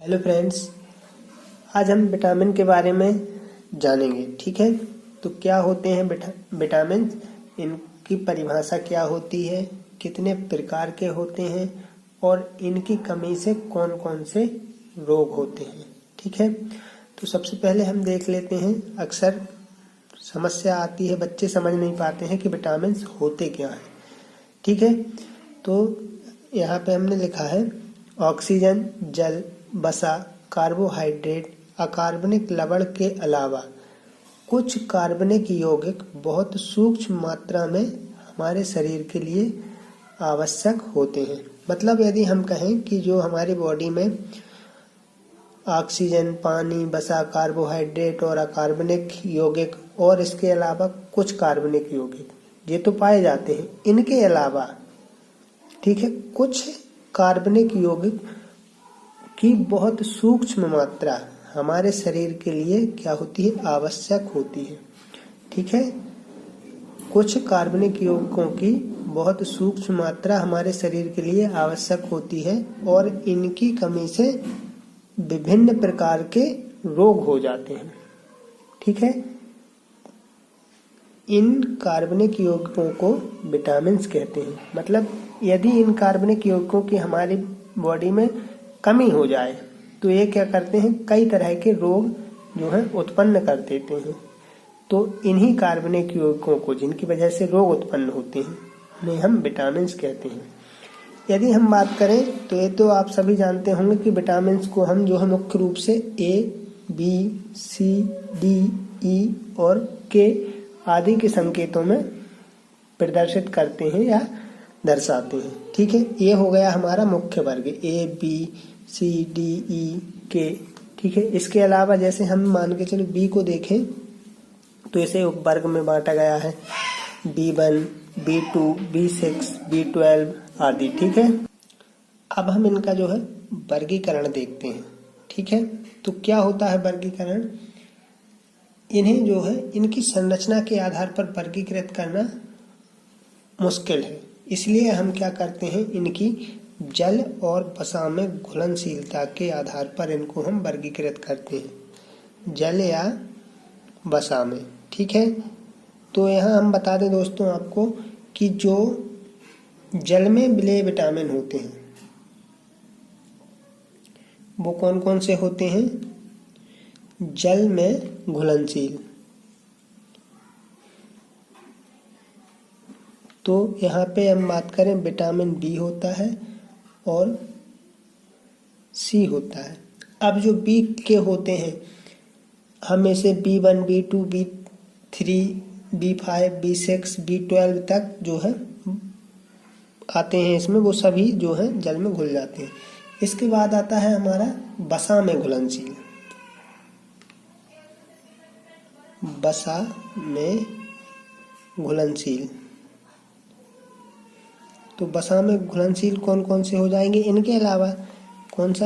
Hello friends, आज हम vitamin के बारे में जानेंगे। ठीक है, तो क्या होते हैं विटामिन, इनकी परिभाषा क्या होती है, कितने प्रकार के होते हैं और इनकी कमी से कौन कौन से रोग होते हैं। ठीक है, तो सबसे पहले हम देख लेते हैं। अक्सर समस्या आती है, बच्चे समझ नहीं पाते हैं कि विटामिन होते क्या हैं। ठीक है, तो यहाँ पे हमने लिखा है ऑक्सीजन, जल, वसा, कार्बोहाइड्रेट, अकार्बनिक लवण के अलावा कुछ कार्बनिक यौगिक बहुत सूक्ष्म मात्रा में हमारे शरीर के लिए आवश्यक होते हैं। मतलब यदि हम कहें कि जो हमारी बॉडी में ऑक्सीजन, पानी, वसा, कार्बोहाइड्रेट और अकार्बनिक यौगिक और इसके अलावा कुछ कार्बनिक यौगिक ये तो पाए जाते हैं, इनके अलावा ठीक है कुछ कार्बनिक यौगिक की बहुत सूक्ष्म मात्रा हमारे शरीर के लिए क्या होती है, आवश्यक होती है। ठीक है, कुछ कार्बनिक यौगिकों की बहुत सूक्ष्म मात्रा हमारे शरीर के लिए आवश्यक होती है और इनकी कमी से विभिन्न प्रकार के रोग हो जाते हैं। ठीक है, इन कार्बनिक यौगिकों को विटामिन्स कहते हैं। मतलब यदि इन कार्बनिक यौगिकों की हमारी बॉडी में कमी हो जाए तो ये क्या करते हैं, कई तरह के रोग जो है उत्पन्न कर देते हैं। तो इन्हीं कार्बनिक यौगिकों को, जिनकी वजह से रोग उत्पन्न होते हैं, उन्हें हम विटामिन्स कहते हैं। यदि हम बात करें तो ये तो आप सभी जानते होंगे कि विटामिन्स को हम जो है मुख्य रूप से ए, बी, सी, डी, ई और के आदि के संकेतों में प्रदर्शित करते हैं या दर्शाते हैं। ठीक है, ये हो गया हमारा मुख्य वर्ग ए, बी, सी, डी, ई, के। ठीक है, इसके अलावा जैसे हम मान के चलो बी को देखें तो इसे उपवर्ग में बांटा गया है, B1, B2, B6, B12 आदि। ठीक है, अब हम इनका जो है वर्गीकरण देखते हैं। ठीक है, तो क्या होता है वर्गीकरण, इन्हें जो है इनकी संरचना के आधार पर वर्गीकृत करना मुश्किल है। इसलिए हम क्या करते हैं, इनकी जल और वसा में घुलनशीलता के आधार पर इनको हम वर्गीकृत करते हैं, जल या वसा में। ठीक है, तो यहाँ हम बता दें दोस्तों आपको कि जो जल में मिले विटामिन होते हैं वो कौन कौन से होते हैं, जल में घुलनशील। तो यहाँ पे हम बात करें विटामिन बी होता है और सी होता है। अब जो बी के होते हैं, हम इसे B1, B2, B3, B5, B6, B12 तक जो है आते हैं, इसमें वो सभी जो है जल में घुल जाते हैं। इसके बाद आता है हमारा वसा में घुलनशील। वसा में घुलनशील, तो वसा में घुलनशील कौन कौन से हो जाएंगे, इनके अलावा कौन सा,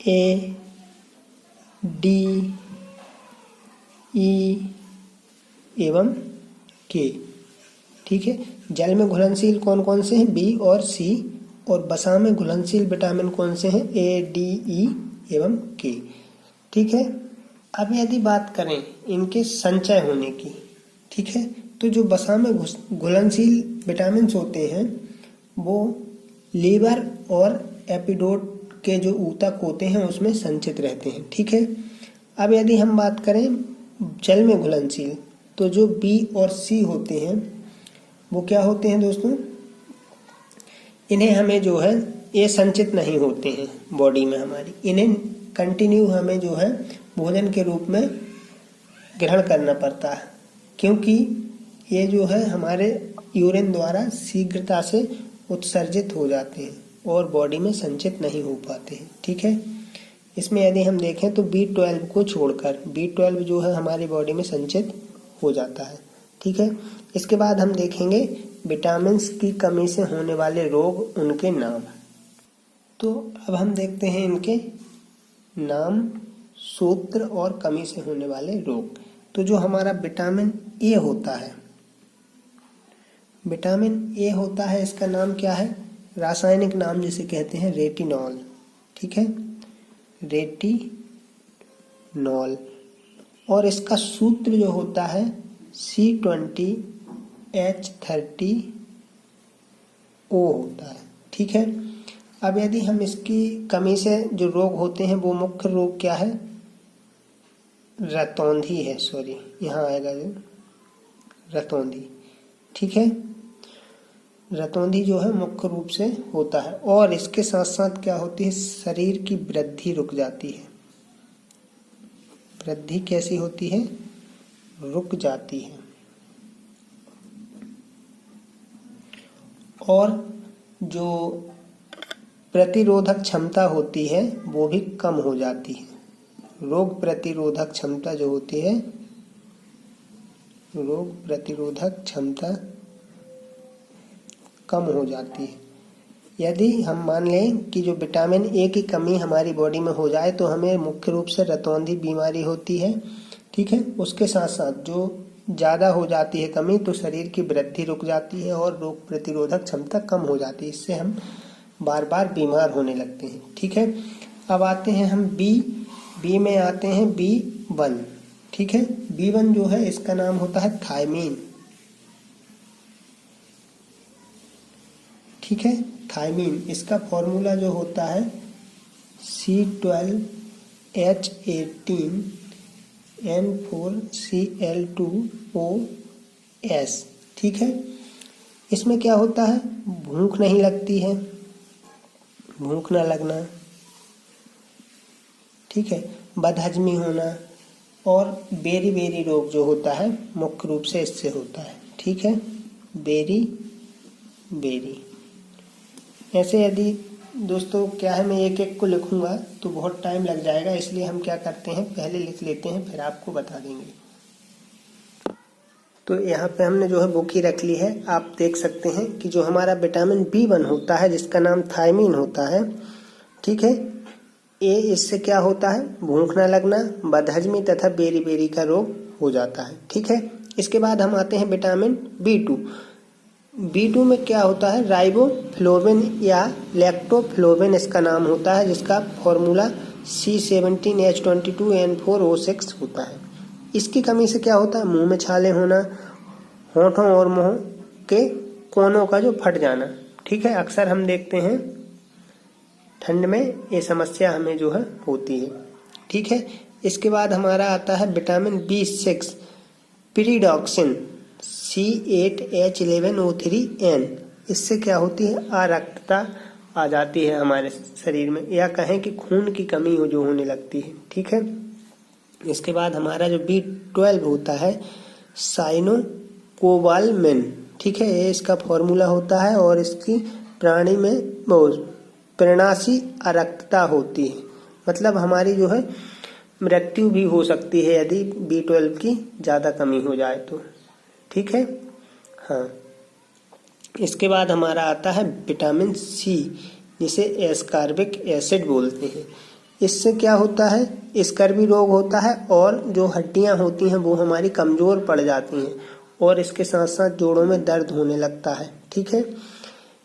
ए, डी, ई एवं के। ठीक है, जल में घुलनशील कौन कौन से हैं, बी और सी, और वसा में घुलनशील विटामिन कौन से हैं, ए, डी, ई एवं के। ठीक है, अब यदि बात करें इनके संचय होने की, ठीक है, तो जो वसा में घुलनशील विटामिन होते हैं वो लीवर और एपिडोट के जो ऊतक होते हैं उसमें संचित रहते हैं। ठीक है, अब यदि हम बात करें जल में घुलनशील, तो जो बी और सी होते हैं वो क्या होते हैं दोस्तों, इन्हें हमें जो है ये संचित नहीं होते हैं बॉडी में हमारी, इन्हें कंटिन्यू हमें जो है भोजन के रूप में ग्रहण करना पड़ता है, क्योंकि ये जो है हमारे यूरिन द्वारा शीघ्रता से उत्सर्जित हो जाते हैं और बॉडी में संचित नहीं हो पाते हैं। ठीक है, इसमें यदि हम देखें तो B12 को छोड़कर B12 जो है हमारी बॉडी में संचित हो जाता है। ठीक है, इसके बाद हम देखेंगे विटामिन्स की कमी से होने वाले रोग, उनके नाम। तो अब हम देखते हैं इनके नाम, सूत्र और कमी से होने वाले रोग। तो जो हमारा विटामिन ए होता है, विटामिन ए होता है, इसका नाम क्या है, रासायनिक नाम जिसे कहते हैं रेटिनॉल। ठीक है, रेटिनॉल। और इसका सूत्र जो होता है C20H30O होता है। ठीक है। अब यदि हम इसकी कमी से जो रोग होते हैं वो मुख्य रोग क्या है, रतौंधी है, सॉरी यहाँ आएगा जो रतौंधी। ठीक है, रतौंधी जो है मुख्य रूप से होता है। और इसके साथ साथ क्या होती है, शरीर की वृद्धि रुक जाती है। वृद्धि कैसी होती है, रुक जाती है। और जो प्रतिरोधक क्षमता होती है वो भी कम हो जाती है। रोग प्रतिरोधक क्षमता जो होती है, रोग प्रतिरोधक क्षमता कम हो जाती है। यदि हम मान लें कि जो विटामिन ए की कमी हमारी बॉडी में हो जाए तो हमें मुख्य रूप से रतौंधी बीमारी होती है। ठीक है। उसके साथ साथ जो ज़्यादा हो जाती है कमी तो शरीर की वृद्धि रुक जाती है और रोग प्रतिरोधक क्षमता कम हो जाती है। इससे हम बार बार बीमार होने लगते हैं। ठीक है। अब आते हैं हम बी में आते हैं B1। ठीक है। B1 जो है इसका नाम होता है थायमीन। ठीक है, थायमीन। इसका फॉर्मूला जो होता है C12H18N4Cl2OS। ठीक है। इसमें क्या होता है, भूख नहीं लगती है, भूख ना लगना, ठीक है, बदहजमी होना और बेरी बेरी रोग जो होता है मुख्य रूप से इससे होता है। ठीक है, बेरी बेरी। ऐसे यदि दोस्तों क्या है, मैं एक एक को लिखूंगा तो बहुत टाइम लग जाएगा, इसलिए हम क्या करते हैं पहले लिख लेते हैं फिर आपको बता देंगे। तो यहाँ पे हमने जो है बुक ही रख ली है। आप देख सकते हैं कि जो हमारा विटामिन B1 होता है जिसका नाम थायमीन होता है, ठीक है, ये इससे क्या होता है, भूख ना लगना, बदहजमी तथा बेरी बेरी का रोग हो जाता है। ठीक है। इसके बाद हम आते हैं विटामिन B2। B2 में क्या होता है, राइबोफ्लोविन या लैक्टोफ्लोविन इसका नाम होता है, जिसका फॉर्मूला C17H22N4O6 होता है। इसकी कमी से क्या होता है, मुंह में छाले होना, होठों और मुंह के कोनों का जो फट जाना। ठीक है, अक्सर हम देखते हैं ठंड में ये समस्या हमें जो है होती है। ठीक है। इसके बाद हमारा आता है विटामिन B6 पिरिडॉक्सिन C8H11O3N। इससे क्या होती है, अरक्तता आ जाती है हमारे शरीर में, या कहें कि खून की कमी हो जो होने लगती है। ठीक है। इसके बाद हमारा जो B12 होता है साइनोकोबालमिन। ठीक है, ये इसका फॉर्मूला होता है और इसकी प्राणी में प्रेरणासी अरक्तता होती है, मतलब हमारी जो है मृत्यु भी हो सकती है यदि B12 की ज़्यादा कमी हो जाए तो। ठीक है। हाँ, इसके बाद हमारा आता है विटामिन C, जिसे एस्कॉर्बिक एसिड बोलते हैं। इससे क्या होता है, स्कर्वी रोग होता है और जो हड्डियां होती हैं वो हमारी कमज़ोर पड़ जाती हैं और इसके साथ साथ जोड़ों में दर्द होने लगता है। ठीक है।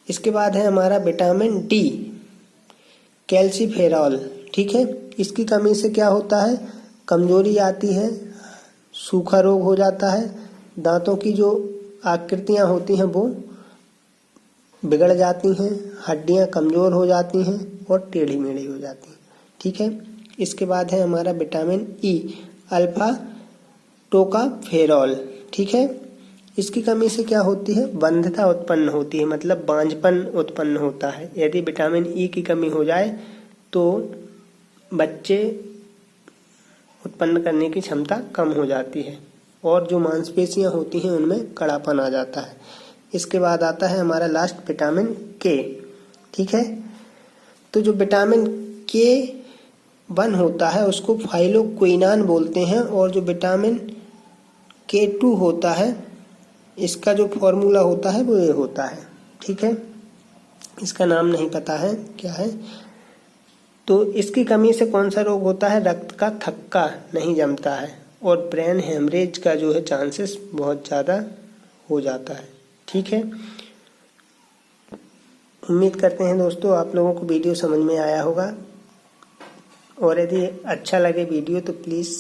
इसके बाद है हमारा विटामिन D कैल्सीफेरॉल। ठीक है, इसकी कमी से क्या होता है, कमजोरी आती है, सूखा रोग हो जाता है, दांतों की जो आकृतियां होती हैं वो बिगड़ जाती हैं, हड्डियां कमजोर हो जाती हैं और टेढ़ी मेढ़ी हो जाती हैं। ठीक है। इसके बाद है हमारा विटामिन E अल्फा टोकाफेरॉल। ठीक है, इसकी कमी से क्या होती है, बंधता उत्पन्न होती है, मतलब बांझपन उत्पन्न होता है। यदि विटामिन E की कमी हो जाए तो बच्चे उत्पन्न करने की क्षमता कम हो जाती है और जो मांसपेशियां होती हैं उनमें कड़ापन आ जाता है। इसके बाद आता है हमारा लास्ट विटामिन K। ठीक है, तो जो विटामिन K1 होता है उसको फाइलोक्विनान बोलते हैं और जो विटामिन K2 होता है इसका जो फॉर्मूला होता है वो ये होता है। ठीक है, इसका नाम नहीं पता है क्या है। तो इसकी कमी से कौन सा रोग होता है, रक्त का थक्का नहीं जमता है और ब्रेन हेमरेज का जो है चांसेस बहुत ज़्यादा हो जाता है। ठीक है, उम्मीद करते हैं दोस्तों आप लोगों को वीडियो समझ में आया होगा। और यदि अच्छा लगे वीडियो तो प्लीज़